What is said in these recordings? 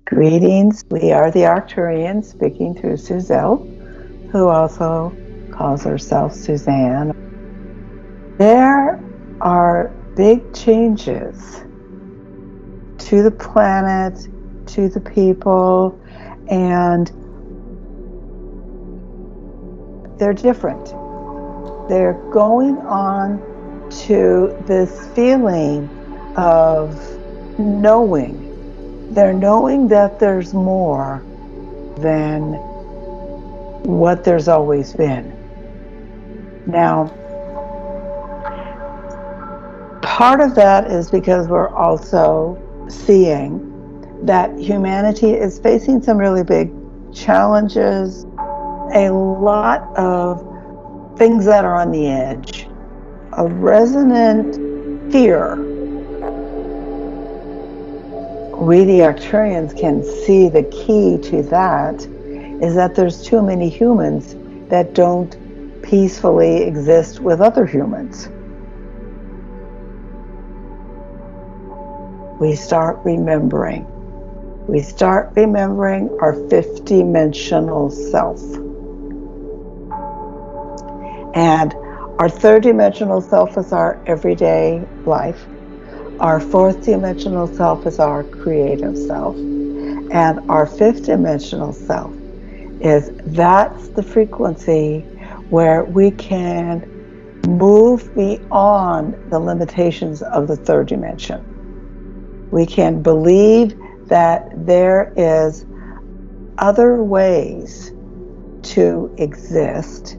Greetings, we are the Arcturians, speaking through Suzanne, who also calls herself Suzanne. There are big changes to the planet, to the people, and they're different. They're going on to this feeling of knowing. They're knowing that there's more than what there's always been. Now, part of that is because we're also seeing that humanity is facing some really big challenges, a lot of things that are on the edge, a resonant fear. We, the Arcturians, can see the key to that is that there's too many humans that don't peacefully exist with other humans. We start remembering. We start remembering our fifth-dimensional self. And our third-dimensional self is our everyday life. Our fourth-dimensional self is our creative self. And our fifth-dimensional self that's the frequency where we can move beyond the limitations of the third dimension. We can believe that there is other ways to exist.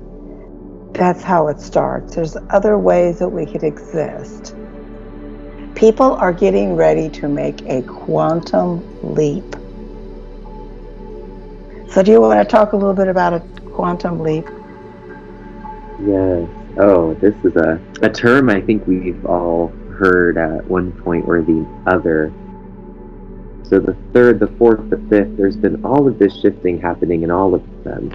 That's how it starts. There's other ways that we could exist. People are getting ready to make a quantum leap. So do you want to talk a little bit about a quantum leap? Yes. Oh, this is a term I think we've all heard at one point or the other. So the third, the fourth, the fifth, there's been all of this shifting happening in all of them.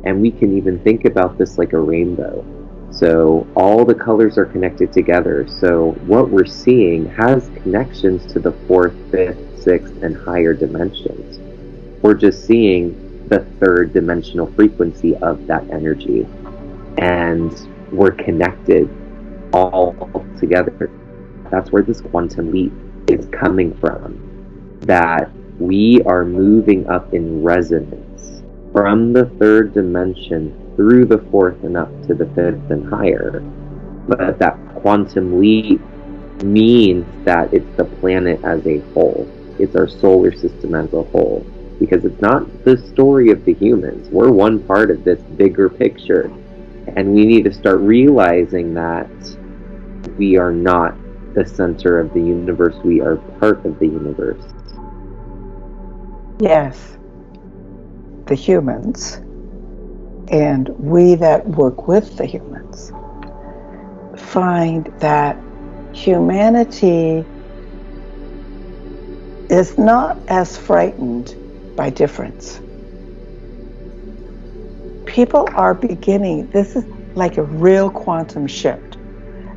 And we can even think about this like a rainbow. So all the colors are connected together. So what we're seeing has connections to the fourth, fifth, sixth, and higher dimensions. We're just seeing the third dimensional frequency of that energy. And we're connected all together. That's where this quantum leap is coming from. That we are moving up in resonance from the third dimension through the fourth and up to the fifth and higher. But that quantum leap means that it's the planet as a whole. It's our solar system as a whole. Because it's not the story of the humans. We're one part of this bigger picture. And we need to start realizing that we are not the center of the universe. We are part of the universe. Yes. The humans. And we that work with the humans find that humanity is not as frightened by difference. People are beginning, this is like a real quantum shift,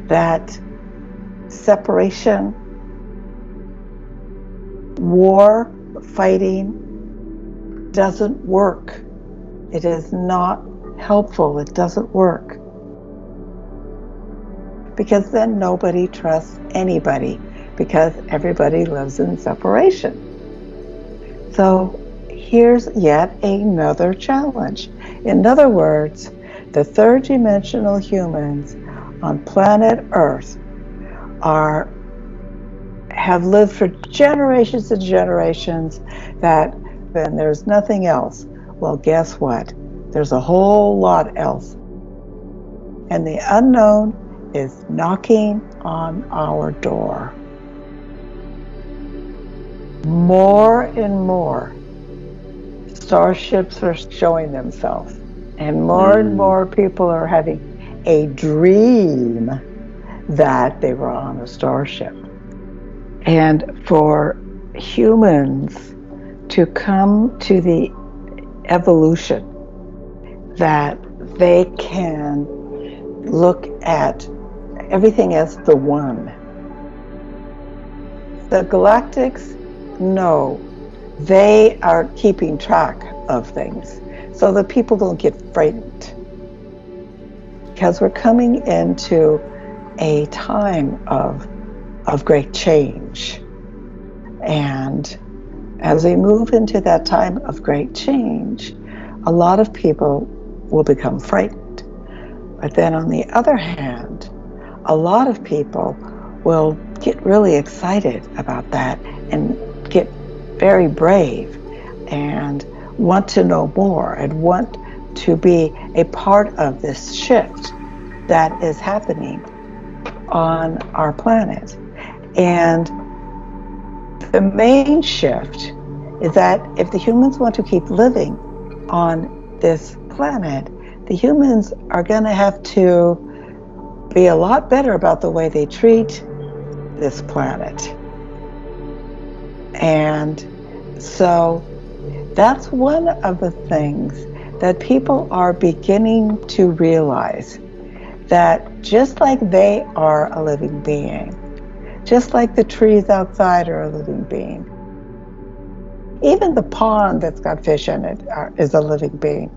that separation, war, fighting doesn't work. It is not helpful. It doesn't work. Because then nobody trusts anybody, because everybody lives in separation. So here's yet another challenge. In other words, the third dimensional humans on planet Earth have lived for generations and generations that then there's nothing else. Well, guess what? There's a whole lot else. And the unknown is knocking on our door. More and more starships are showing themselves. And more people are having a dream that they were on a starship. And for humans to come to the evolution that they can look at everything as the one. The Galactics know they are keeping track of things so that people don't get frightened. Because we're coming into a time of great change. And as we move into that time of great change, a lot of people will become frightened. But then on the other hand, a lot of people will get really excited about that and get very brave and want to know more and want to be a part of this shift that is happening on our planet. And the main shift is that if the humans want to keep living on this planet, the humans are going to have to be a lot better about the way they treat this planet. And so that's one of the things that people are beginning to realize, that just like they are a living being, just like the trees outside are a living being, even the pond that's got fish in it is a living being.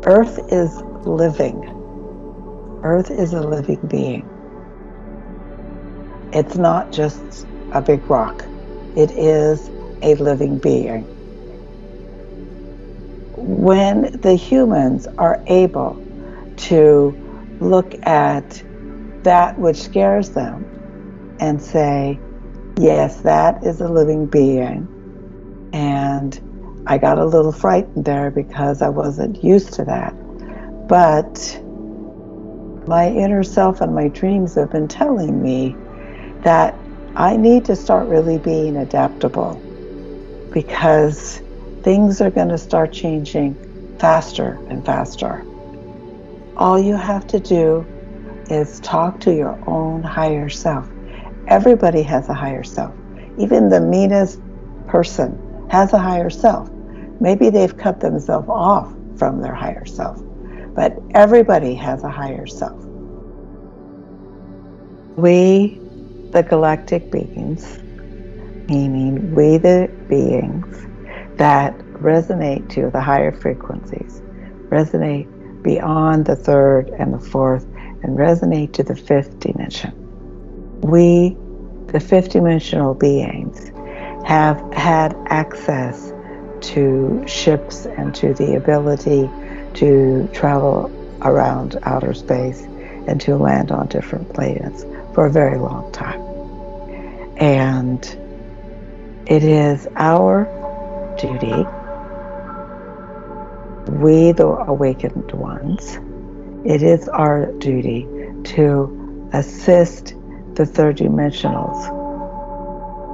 Earth is living. Earth is a living being. It's not just a big rock. It is a living being. When the humans are able to look at that which scares them and say, yes, that is a living being, and I got a little frightened there because I wasn't used to that. But my inner self and my dreams have been telling me that I need to start really being adaptable, because things are going to start changing faster and faster. All you have to do is talk to your own higher self. Everybody has a higher self. Even the meanest person has a higher self. Maybe they've cut themselves off from their higher self, but everybody has a higher self. We, the galactic beings, meaning we the beings that resonate to the higher frequencies, resonate beyond the third and the fourth, and resonate to the fifth dimension. We, the fifth dimensional beings, have had access to ships and to the ability to travel around outer space and to land on different planets for a very long time. And it is our duty, we the awakened ones, it is our duty to assist the third dimensionals.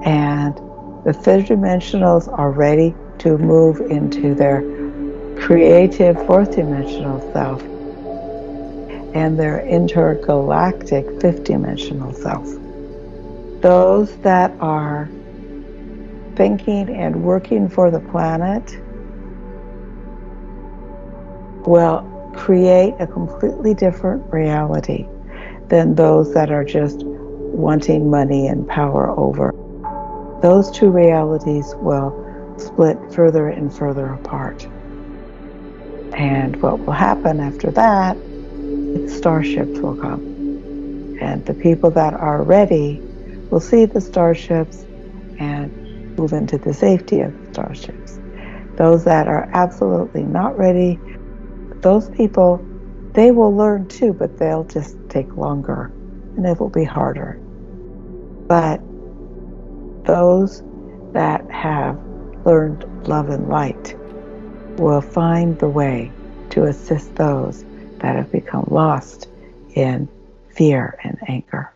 And the third dimensionals are ready to move into their creative fourth dimensional self and their intergalactic fifth dimensional self. Those that are thinking and working for the planet will create a completely different reality than those that are just wanting money and power over. Those two realities will split further and further apart. And what will happen after that, starships will come. And the people that are ready will see the starships and move into the safety of the starships. Those that are absolutely not ready, those people, they will learn too, but they'll just take longer and it will be harder. But those that have learned love and light will find the way to assist those that have become lost in fear and anger.